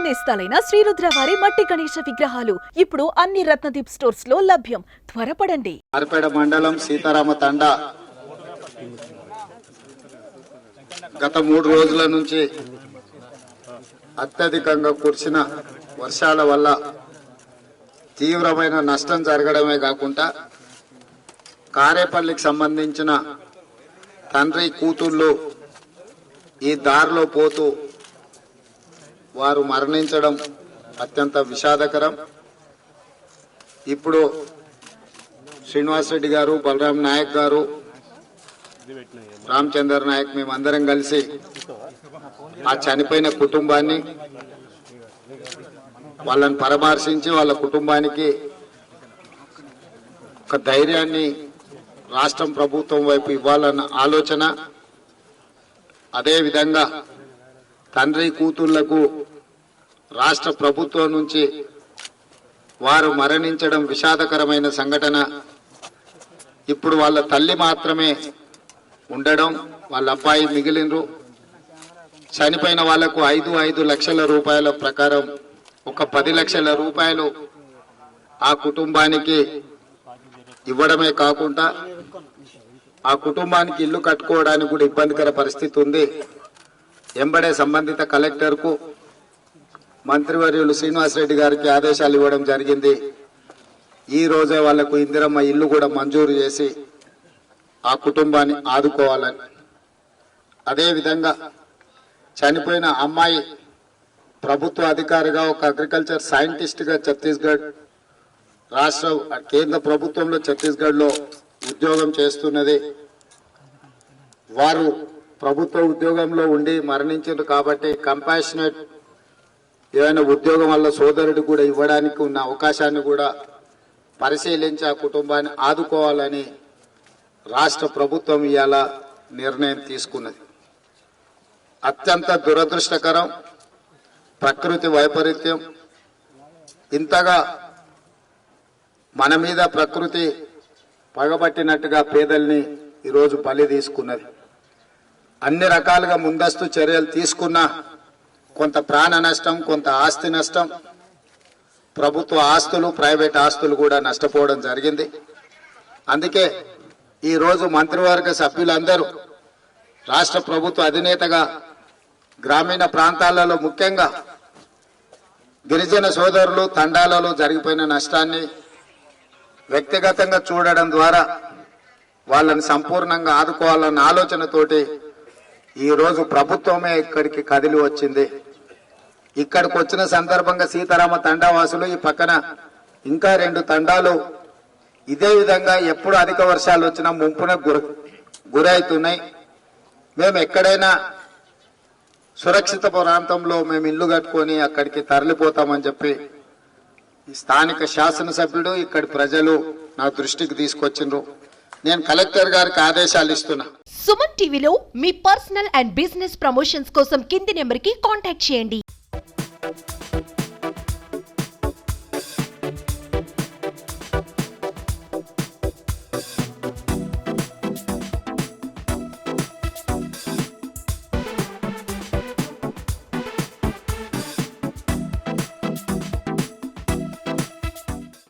నేస్తాలైన శ్రీరుద్ర వారి మట్టి గణేశ విగ్రహాలు ఇప్పుడు అన్ని రత్నదీప్ స్టోర్స్ లో లభ్యం. త్వరపడండి. ఆర్పేడ మండలం సీతారామ తండా గత 3 రోజుల నుంచి అత్యధికంగా కురిసిన వర్షాల వల్ల తీవ్రమైన నష్టం జరగడమే కాకుండా కారేపల్లికి సంబంధించిన తండ్రి కూతుళ్ళు ఈ దారిలో పోతూ వారు మరణించడం అత్యంత విషాదకరం. ఇప్పుడు శ్రీనివాస్ రెడ్డి గారు, బలరాం నాయక్ గారు, రామచంద్ర నాయక్ మేమందరం కలిసి ఆ చనిపోయిన కుటుంబాన్ని వాళ్ళని పరామర్శించి వాళ్ళ కుటుంబానికి ఒక ధైర్యాన్ని రాష్ట్రం ప్రభుత్వం వైపు ఇవ్వాలన్న ఆలోచన, అదేవిధంగా తండ్రి కూతుళ్లకు రాష్ట్ర ప్రభుత్వం నుంచి వారు మరణించడం విషాదకరమైన సంఘటన. ఇప్పుడు వాళ్ళ తల్లి మాత్రమే ఉండడం, వాళ్ళ అబ్బాయి మిగిలినరు. చనిపోయిన వాళ్లకు 5 లక్షల రూపాయల ప్రకారం ఒక 10 లక్షల రూపాయలు ఆ కుటుంబానికి ఇవ్వడమే కాకుండా ఆ కుటుంబానికి ఇల్లు కట్టుకోవడానికి కూడా ఇబ్బందికర పరిస్థితి ఉంది. ఎంబడే సంబంధిత కలెక్టర్కు మంత్రివర్యులు శ్రీనివాస్ రెడ్డి గారికి ఆదేశాలు ఇవ్వడం జరిగింది. ఈ రోజే వాళ్లకు ఇందిరమ్మ ఇల్లు కూడా మంజూరు చేసి ఆ కుటుంబాన్ని ఆదుకోవాలని, అదేవిధంగా చనిపోయిన అమ్మాయి ప్రభుత్వ అధికారిగా ఒక అగ్రికల్చర్ సైంటిస్ట్ గా ఛత్తీస్గఢ్ రాష్ట్ర కేంద్ర ప్రభుత్వంలో ఛత్తీస్గఢ్ లో ఉద్యోగం చేస్తున్నది. వారు ప్రభుత్వ ఉద్యోగంలో ఉండి మరణించారు కాబట్టి కంపాషనేట్ ఏదైనా ఉద్యోగం వల్ల సోదరుడు కూడా ఇవ్వడానికి ఉన్న అవకాశాన్ని కూడా పరిశీలించి ఆ కుటుంబాన్ని ఆదుకోవాలని రాష్ట్ర ప్రభుత్వం ఇవాళ నిర్ణయం తీసుకున్నది. అత్యంత దురదృష్టకరం, ప్రకృతి వైపరీత్యం. ఇంతగా మన మీద ప్రకృతి పగబట్టినట్టుగా పేదల్ని ఈరోజు బలి తీసుకున్నది. అన్ని రకాలుగా ముందస్తు చర్యలు తీసుకున్నా కొంత ప్రాణ నష్టం, కొంత ఆస్తి నష్టం, ప్రభుత్వ ఆస్తులు, ప్రైవేట్ ఆస్తులు కూడా నష్టపోవడం జరిగింది. అందుకే ఈరోజు మంత్రివర్గ సభ్యులందరూ రాష్ట్ర ప్రభుత్వ అధినేతగా గ్రామీణ ప్రాంతాలలో ముఖ్యంగా గిరిజన సోదరులు తండాలలో జరిగిపోయిన నష్టాన్ని వ్యక్తిగతంగా చూడడం ద్వారా వాళ్ళని సంపూర్ణంగా ఆదుకోవాలన్న ఆలోచనతోటి ఈరోజు ప్రభుత్వమే ఇక్కడికి కదిలి వచ్చింది. ఇక్కడికి వచ్చిన సందర్భంగా సీతారామ తండా వాసులు ఈ పక్కన ఇంకా 2 తండాలు ఇదే విధంగా ఎప్పుడు అధిక వర్షాలు వచ్చినా ముంపున గురవుతున్నాయి. మేము ఎక్కడైనా సురక్షిత ప్రాంతంలో మేము ఇల్లు కట్టుకొని అక్కడికి తరలిపోతామని చెప్పి స్థానిక శాసనసభ్యుడు ఇక్కడి ప్రజలు నా దృష్టికి తీసుకొచ్చిండ్రు. నేను కలెక్టర్ గారికి ఆదేశాలు ఇస్తున్నా. సుమన్ టీవీలో మీ పర్సనల్ అండ్ బిజినెస్ ప్రమోషన్స్ కోసం కింది నెంబర్కి కాంటాక్ట్ చేయండి.